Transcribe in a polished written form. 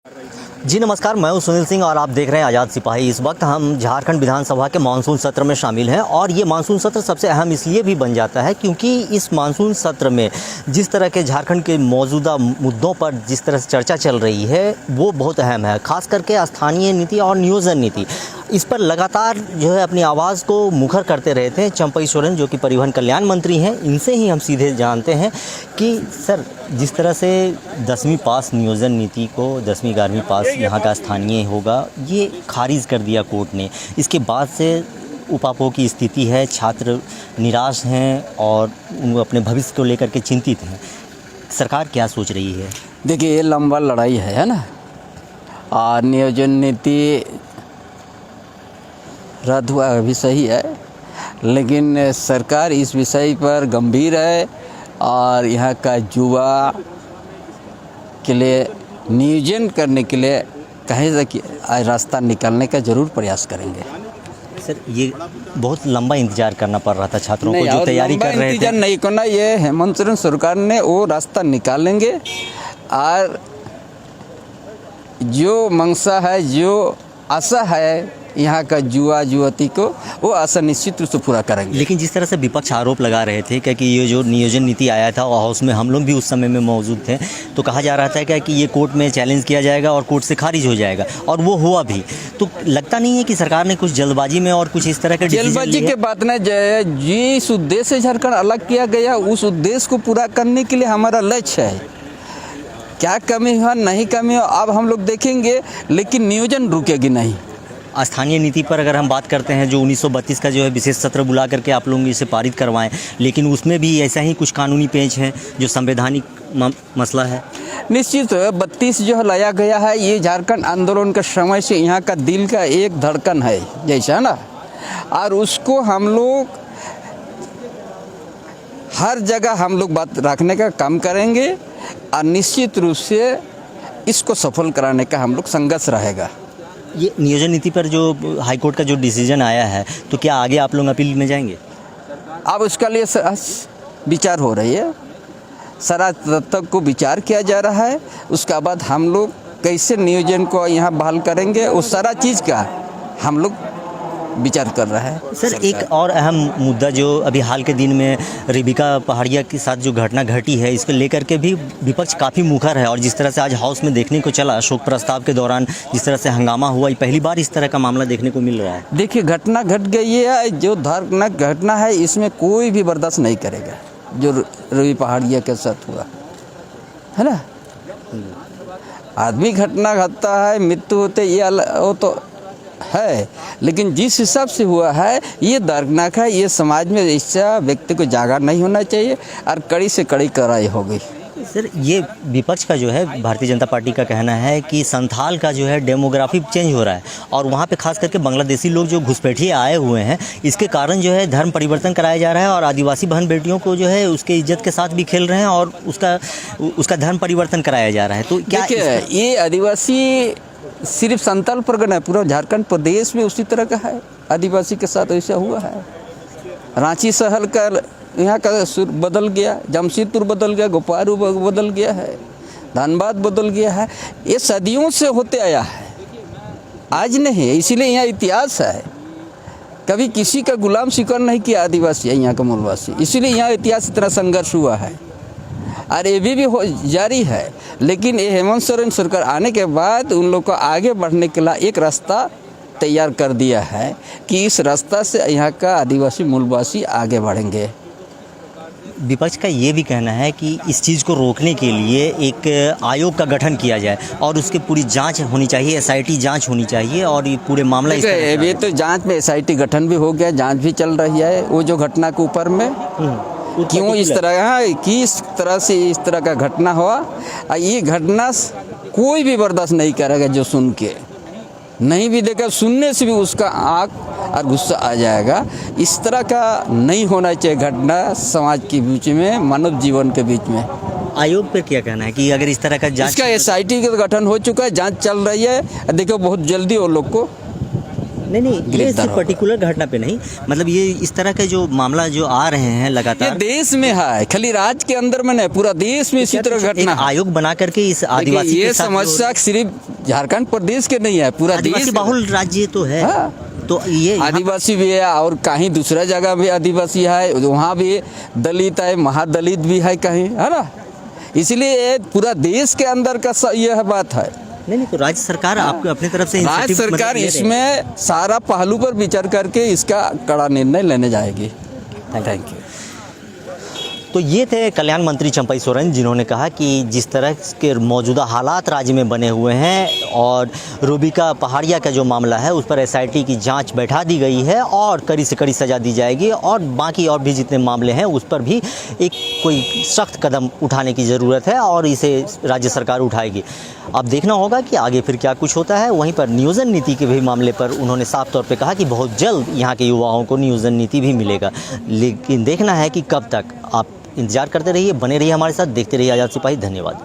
जी नमस्कार, मैं हूं सुनील सिंह और आप देख रहे हैं आज़ाद सिपाही। इस वक्त हम झारखंड विधानसभा के मानसून सत्र में शामिल हैं और ये मानसून सत्र सबसे अहम इसलिए भी बन जाता है क्योंकि इस मानसून सत्र में जिस तरह के झारखंड के मौजूदा मुद्दों पर जिस तरह से चर्चा चल रही है वो बहुत अहम है। खास करके स्थानीय नीति और नियोजन नीति, इस पर लगातार जो है अपनी आवाज़ को मुखर करते रहते हैं चंपई सोरेन, जो कि परिवहन कल्याण मंत्री हैं। इनसे ही हम सीधे जानते हैं कि सर, जिस तरह से 10वीं पास नियोजन नीति को 10वीं 11वीं पास यहाँ का स्थानीय होगा, ये खारिज कर दिया कोर्ट ने। इसके बाद से उपापो की स्थिति है, छात्र निराश हैं और अपने भविष्य को लेकर के चिंतित हैं। सरकार क्या सोच रही है? देखिए, ये लंबा लड़ाई है ना। और नियोजन नीति रद्द हुआ अभी सही है, लेकिन सरकार इस विषय पर गंभीर है और यहाँ का युवा के लिए नियोजन करने के लिए कहीं से रास्ता निकालने का ज़रूर प्रयास करेंगे। सर, ये बहुत लंबा इंतजार करना पड़ रहा था छात्रों को जो तैयारी कर रहे थे। इंतजार नहीं करना, ये हेमंत सोरेन सरकार ने वो रास्ता निकालेंगे और जो मंशा है, जो आशा है यहाँ का युवा युवती को, वो आशा निश्चित रूप से पूरा करेंगे। लेकिन जिस तरह से विपक्ष आरोप लगा रहे थे कि ये जो नियोजन नीति आया था और हाउस में हम लोग भी उस समय में मौजूद थे, तो कहा जा रहा था कि ये कोर्ट में चैलेंज किया जाएगा और कोर्ट से खारिज हो जाएगा, और वो हुआ भी। तो लगता नहीं है कि सरकार ने कुछ जल्दबाजी में और कुछ इस तरह के जल्दबाजी के बात न जाए। जिस उद्देश्य से झारखंड अलग किया गया, उस उद्देश्य को पूरा करने के लिए हमारा लक्ष्य है। क्या कमी हो नहीं कमी हो अब हम लोग देखेंगे, लेकिन नियोजन रुकेगी नहीं। स्थानीय नीति पर अगर हम बात करते हैं, जो 1932 का जो है विशेष सत्र बुला करके आप लोग इसे पारित करवाएं, लेकिन उसमें भी ऐसा ही कुछ कानूनी पेच है जो संवैधानिक मसला है। निश्चित 32 जो लाया गया है, ये झारखंड आंदोलन के समय से यहाँ का दिल का एक धड़कन है जैसा ना, और उसको हम लोग हर जगह हम लोग बात रखने का काम करेंगे और निश्चित रूप से इसको सफल कराने का हम लोग संघर्ष रहेगा। ये नियोजन नीति पर जो हाईकोर्ट का जो डिसीजन आया है, तो क्या आगे आप लोग अपील में जाएंगे? अब उसका लिए विचार हो रही है, सारा तथ्य को विचार किया जा रहा है। उसके बाद हम लोग कैसे नियोजन को यहाँ बहाल करेंगे, उस सारा चीज़ का हम लोग विचार कर रहा है। सर, एक और अहम मुद्दा जो अभी हाल के दिन में रेबिका पहाड़िया के साथ जो घटना घटी है, इसको लेकर के भी विपक्ष काफ़ी मुखर है। और जिस तरह से आज हाउस में देखने को चला, शोक प्रस्ताव के दौरान जिस तरह से हंगामा हुआ, ये पहली बार इस तरह का मामला देखने को मिल रहा है। देखिए, घटना घट गई है, जो दर्दनाक घटना है इसमें कोई भी बर्दाश्त नहीं करेगा। जो रवि पहाड़िया के साथ हुआ है ना, आदमी घटना घटता है, मृत्यु होते, ये वो तो है, लेकिन जिस हिसाब से हुआ है ये दर्दनाक है। ये समाज में ऐसा व्यक्ति को जागा नहीं होना चाहिए और कड़ी से कड़ी कार्रवाई हो गई। सर, ये विपक्ष का जो है, भारतीय जनता पार्टी का कहना है कि संथाल का जो है डेमोग्राफी चेंज हो रहा है और वहाँ पे खास करके बांग्लादेशी लोग जो घुसपैठिए आए हुए हैं, इसके कारण जो है धर्म परिवर्तन कराया जा रहा है और आदिवासी बहन बेटियों को जो है उसके इज्जत के साथ भी खेल रहे हैं और उसका धर्म परिवर्तन कराया जा रहा है। तो क्या ये आदिवासी सिर्फ संथाल परगना है, पूरा झारखंड प्रदेश में उसी तरह का है। आदिवासी के साथ ऐसा हुआ है। रांची शहर का यहाँ का सुर बदल गया, जमशेदपुर बदल गया, गोपालू बदल गया है, धनबाद बदल गया है। ये सदियों से होते आया है, आज नहीं है। इसीलिए यहाँ इतिहास है, कभी किसी का गुलाम शिकार नहीं किया आदिवासी है यहाँ का मूलवासी। इसीलिए यहाँ इतिहास इतना संघर्ष हुआ है और ये भी जारी है। लेकिन ये हेमंत सोरेन सरकार आने के बाद उन लोग को आगे बढ़ने के लिए एक रास्ता तैयार कर दिया है कि इस रास्ता से यहाँ का आदिवासी मूलवासी आगे बढ़ेंगे। विपक्ष का ये भी कहना है कि इस चीज़ को रोकने के लिए एक आयोग का गठन किया जाए और उसकी पूरी जांच होनी चाहिए, SIT जांच होनी चाहिए और ये पूरे मामला ये तो जांच में SIT गठन भी हो गया, जांच भी चल रही है। वो जो घटना के ऊपर में क्यों इस तरह से इस तरह का घटना हुआ, ये घटना कोई भी बर्दाश्त नहीं करेगा। जो सुन के नहीं भी देखा, सुनने से भी उसका आँख और गुस्सा आ जाएगा। इस तरह का नहीं होना चाहिए घटना समाज के बीच में, मानव जीवन के बीच में। आयोग पर क्या कहना है कि अगर इस तरह का जांच, इसका SIT का गठन हो चुका है, जांच चल रही है। देखो, बहुत जल्दी वो लोग को नहीं ये गिरफ्तार सिर्फ होगा। पर्टिकुलर घटना पे नहीं, मतलब ये इस तरह के जो मामला जो आ रहे हैं ये लगातार, देश में है, खाली राज्य के अंदर में नहीं, पूरा देश में इसी तरह एक घटना है। आयोग बना करके इस देखिए, आदिवासी ये के साथ जो- समस्या सिर्फ झारखंड प्रदेश के नहीं है, पूरा आदिवासी देश बाहुल राज्य तो है। हाँ। तो ये आदिवासी भी है और कहीं दूसरा जगह भी आदिवासी है, वहाँ भी दलित है, महादलित भी है कहीं, है ना। इसलिए ये पूरा देश के अंदर का यह बात है। नहीं तो राज्य सरकार आपको अपनी तरफ से राज्य incentive सरकार मतलब ले रहे हैं। इसमें सारा पहलू पर विचार करके इसका कड़ा निर्णय लेने जाएगी। Thank you. तो ये थे कल्याण मंत्री चंपई सोरेन, जिन्होंने कहा कि जिस तरह के मौजूदा हालात राज्य में बने हुए हैं और रूबिका पहाड़िया का जो मामला है उस पर एसआईटी की जांच बैठा दी गई है और कड़ी से कड़ी सज़ा दी जाएगी, और बाकी और भी जितने मामले हैं उस पर भी एक कोई सख्त कदम उठाने की ज़रूरत है और इसे राज्य सरकार उठाएगी। अब देखना होगा कि आगे फिर क्या कुछ होता है। वहीं पर नियोजन नीति के भी मामले पर उन्होंने साफ तौर पे कहा कि बहुत जल्द यहाँ के युवाओं को नियोजन नीति भी मिलेगा, लेकिन देखना है कि कब तक। आप इंतजार करते रहिए, बने रहिए हमारे साथ, देखते रहिए आज़ाद सिपाही। धन्यवाद।